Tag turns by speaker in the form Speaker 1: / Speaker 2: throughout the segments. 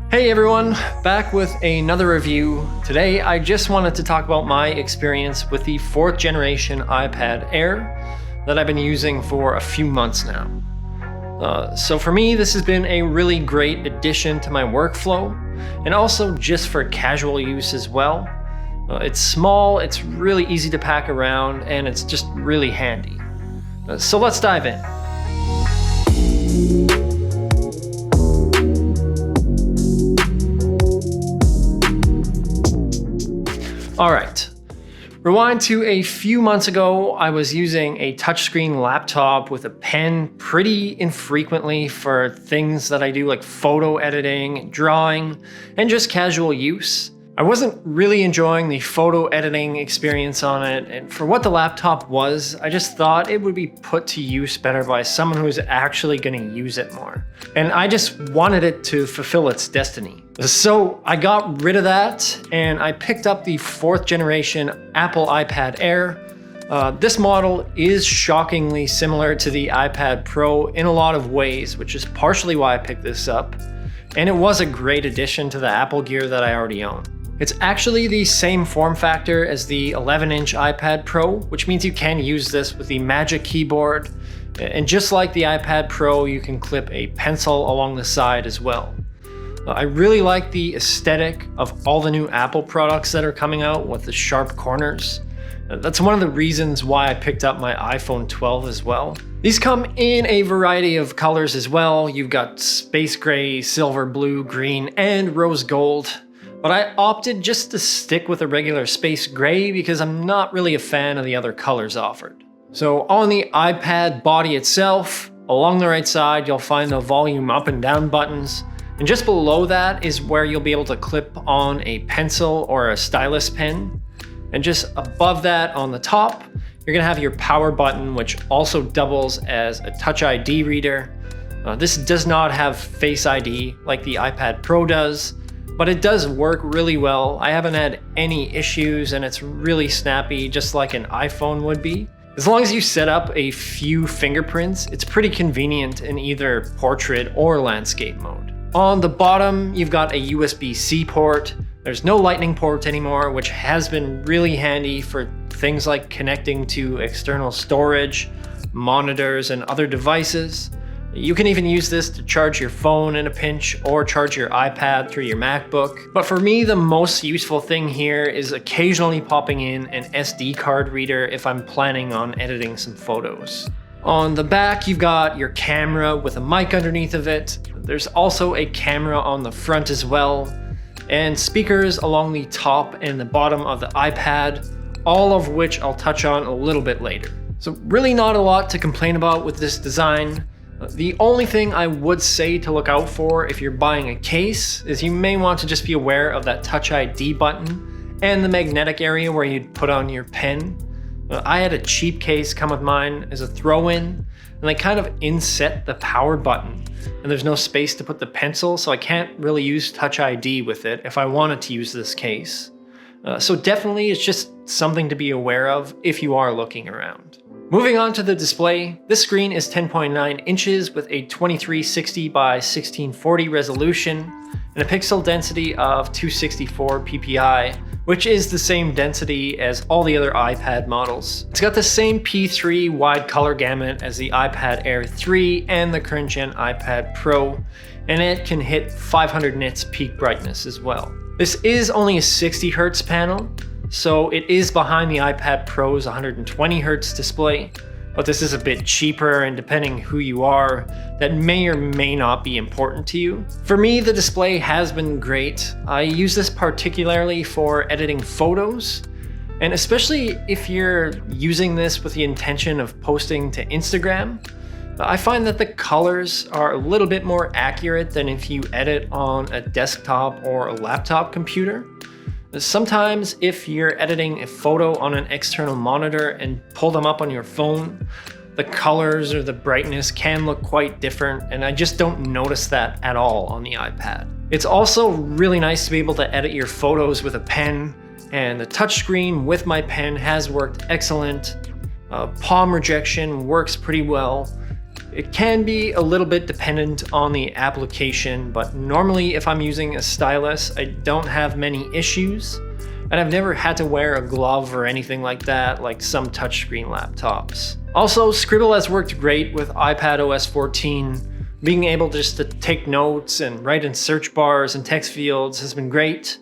Speaker 1: Hey everyone, back with another review. Today I just wanted to talk about my experience with the 4th generation iPad Air that I've been using for a few months now. So for me, this has been a really great addition to my workflow, and also just for casual use as well. It's small, it's really easy to pack around, and it's just really handy. So let's dive in. All right, rewind to a few months ago. I was using a touchscreen laptop with a pen pretty infrequently for things that I do like photo editing, drawing, and just casual use. I wasn't really enjoying the photo editing experience on it, and for what the laptop was, I just thought it would be put to use better by someone who's actually going to use it more. And I just wanted it to fulfill its destiny. So I got rid of that, and I picked up the 4th generation Apple iPad Air. This model is shockingly similar to the iPad Pro in a lot of ways, which is partially why I picked this up. And it was a great addition to the Apple gear that I already own. It's actually the same form factor as the 11-inch iPad Pro, which means you can use this with the Magic Keyboard. And just like the iPad Pro, you can clip a pencil along the side as well. I really like the aesthetic of all the new Apple products that are coming out with the sharp corners. That's one of the reasons why I picked up my iPhone 12 as well. These come in a variety of colors as well. You've got space gray, silver, blue, green, and rose gold. But I opted just to stick with a regular space gray because I'm not really a fan of the other colors offered. So on the iPad body itself, along the right side, you'll find the volume up and down buttons. And just below that is where you'll be able to clip on a pencil or a stylus pen. And just above that on the top, you're gonna have your power button, which also doubles as a Touch ID reader. This does not have Face ID like the iPad Pro does, but it does work really well. I haven't had any issues, and it's really snappy, just like an iPhone would be. As long as you set up a few fingerprints, it's pretty convenient in either portrait or landscape mode. On the bottom, you've got a USB-C port. There's no Lightning port anymore, which has been really handy for things like connecting to external storage, monitors, and other devices. You can even use this to charge your phone in a pinch or charge your iPad through your MacBook. But for me, the most useful thing here is occasionally popping in an SD card reader if I'm planning on editing some photos. On the back, you've got your camera with a mic underneath of it. There's also a camera on the front as well, and speakers along the top and the bottom of the iPad, all of which I'll touch on a little bit later. So really not a lot to complain about with this design. The only thing I would say to look out for if you're buying a case is you may want to just be aware of that Touch ID button and the magnetic area where you'd put on your pen. I had a cheap case come with mine as a throw-in, and they kind of inset the power button, and there's no space to put the pencil, so I can't really use Touch ID with it if I wanted to use this case. So definitely it's just something to be aware of if you are looking around. Moving on to the display, this screen is 10.9 inches with a 2360 by 1640 resolution and a pixel density of 264 ppi, which is the same density as all the other iPad models. It's got the same P3 wide color gamut as the iPad Air 3 and the current gen iPad Pro, and it can hit 500 nits peak brightness as well. This is only a 60 Hz panel, so it is behind the iPad Pro's 120 Hz display, but this is a bit cheaper, and depending who you are, that may or may not be important to you. For me, the display has been great. I use this particularly for editing photos, and especially if you're using this with the intention of posting to Instagram, I find that the colors are a little bit more accurate than if you edit on a desktop or a laptop computer. Sometimes if you're editing a photo on an external monitor and pull them up on your phone, the colors or the brightness can look quite different, and I just don't notice that at all on the iPad. It's also really nice to be able to edit your photos with a pen, and the touchscreen with my pen has worked excellent. Palm rejection works pretty well. It can be a little bit dependent on the application, but normally if I'm using a stylus, I don't have many issues, and I've never had to wear a glove or anything like that, like some touchscreen laptops. Also, Scribble has worked great with iPadOS 14. Being able just to take notes and write in search bars and text fields has been great.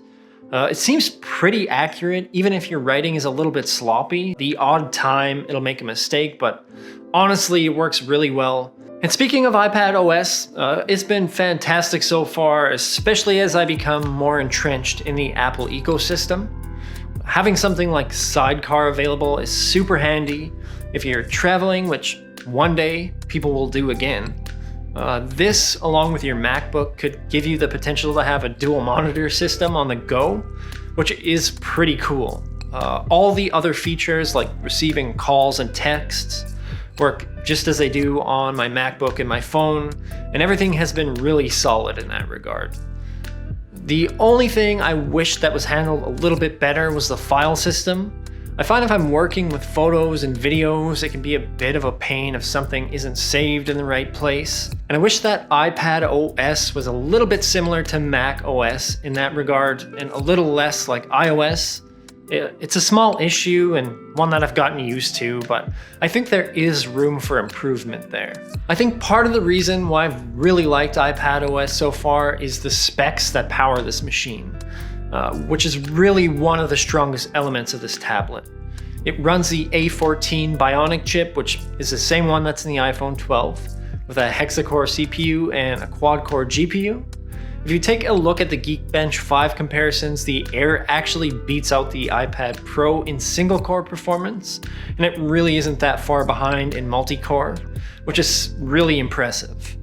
Speaker 1: It seems pretty accurate, even if your writing is a little bit sloppy. The odd time it'll make a mistake, but honestly, it works really well. And speaking of iPadOS, it's been fantastic so far, especially as I become more entrenched in the Apple ecosystem. Having something like Sidecar available is super handy if you're traveling, which one day people will do again. This, along with your MacBook, could give you the potential to have a dual monitor system on the go, which is pretty cool. All the other features like receiving calls and texts work just as they do on my MacBook and my phone, and everything has been really solid in that regard. The only thing I wish that was handled a little bit better was the file system. I find if I'm working with photos and videos, it can be a bit of a pain if something isn't saved in the right place. And I wish that iPadOS was a little bit similar to macOS in that regard, and a little less like iOS. It's a small issue and one that I've gotten used to, but I think there is room for improvement there. I think part of the reason why I've really liked iPadOS so far is the specs that power this machine. Which is really one of the strongest elements of this tablet. It runs the A14 Bionic chip, which is the same one that's in the iPhone 12, with a hexa-core CPU and a quad-core GPU. If you take a look at the Geekbench 5 comparisons, the Air actually beats out the iPad Pro in single-core performance, and it really isn't that far behind in multi-core, which is really impressive.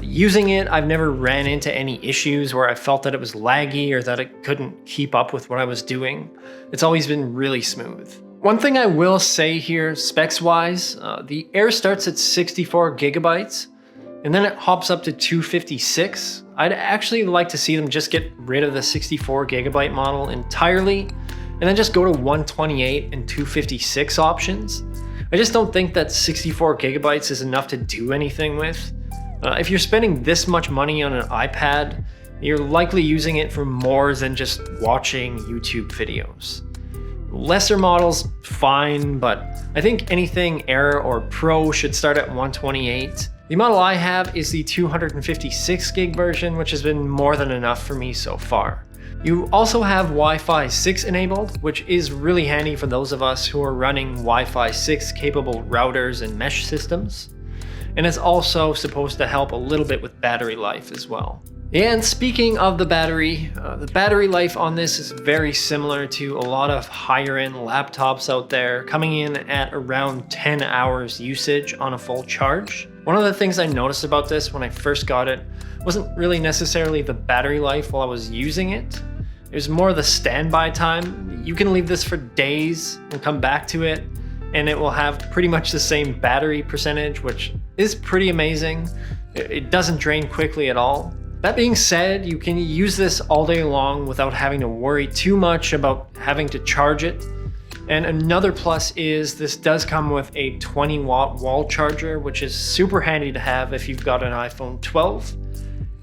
Speaker 1: Using it, I've never ran into any issues where I felt that it was laggy or that it couldn't keep up with what I was doing. It's always been really smooth. One thing I will say here, specs-wise, the Air starts at 64 gigabytes, and then it hops up to 256. I'd actually like to see them just get rid of the 64 gigabyte model entirely, and then just go to 128 and 256 options. I just don't think that 64 gigabytes is enough to do anything with. If you're spending this much money on an iPad, you're likely using it for more than just watching YouTube videos. Lesser models, fine, but I think anything Air or Pro should start at 128. The model I have is the 256 gig version, which has been more than enough for me so far. You also have Wi-Fi 6 enabled, which is really handy for those of us who are running Wi-Fi 6 capable routers and mesh systems. And it's also supposed to help a little bit with battery life as well. And speaking of the battery life on this is very similar to a lot of higher end laptops out there, coming in at around 10 hours usage on a full charge. One of the things I noticed about this when I first got it wasn't really necessarily the battery life while I was using it. It was more the standby time. You can leave this for days and come back to it, and it will have pretty much the same battery percentage, which is pretty amazing. It doesn't drain quickly at all. That being said, you can use this all day long without having to worry too much about having to charge it. And another plus is this does come with a 20-watt wall charger, which is super handy to have if you've got an iPhone 12,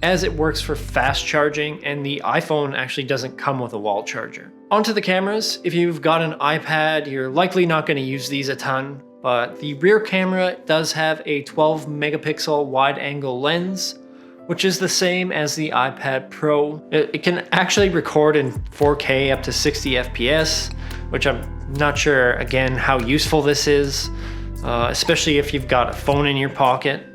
Speaker 1: as it works for fast charging, and the iPhone actually doesn't come with a wall charger. Onto the cameras. If you've got an iPad, you're likely not going to use these a ton, but the rear camera does have a 12 megapixel wide angle lens, which is the same as the iPad Pro. It can actually record in 4K up to 60 FPS, which I'm not sure, again, how useful this is, especially if you've got a phone in your pocket.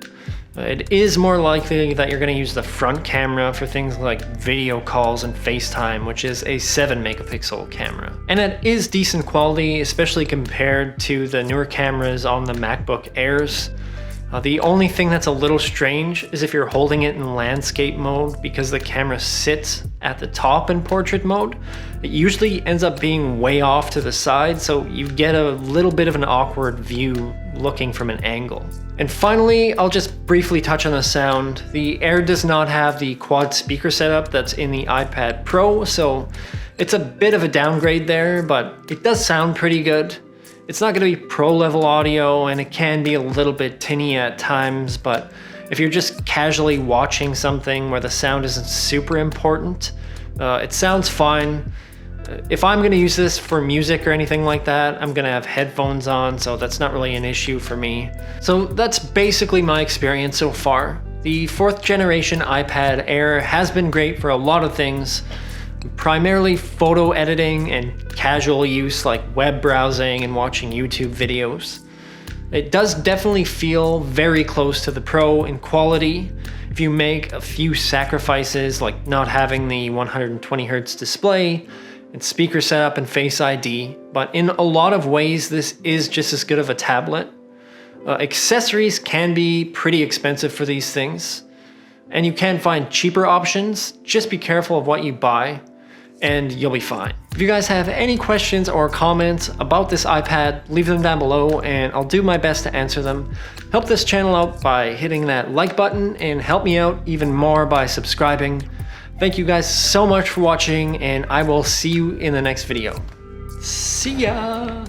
Speaker 1: It is more likely that you're going to use the front camera for things like video calls and FaceTime, which is a 7 megapixel camera. And it is decent quality, especially compared to the newer cameras on the MacBook Airs. The only thing that's a little strange is if you're holding it in landscape mode, because the camera sits at the top in portrait mode. It usually ends up being way off to the side, so you get a little bit of an awkward view looking from an angle. And finally, I'll just briefly touch on the sound. The Air does not have the quad speaker setup that's in the iPad Pro, so it's a bit of a downgrade there, but it does sound pretty good. It's not going to be pro level audio, and it can be a little bit tinny at times, but if you're just casually watching something where the sound isn't super important, it sounds fine. If I'm going to use this for music or anything like that, I'm going to have headphones on, so that's not really an issue for me. So that's basically my experience so far. The 4th generation iPad Air has been great for a lot of things, primarily photo editing and casual use like web browsing and watching YouTube videos. It does definitely feel very close to the Pro in quality if you make a few sacrifices like not having the 120Hz display and speaker setup and Face ID, but in a lot of ways this is just as good of a tablet. Accessories can be pretty expensive for these things, and you can find cheaper options. Just be careful of what you buy, and you'll be fine. If you guys have any questions or comments about this iPad, leave them down below and I'll do my best to answer them. Help this channel out by hitting that like button and help me out even more by subscribing. Thank you guys so much for watching, and I will see you in the next video. See ya!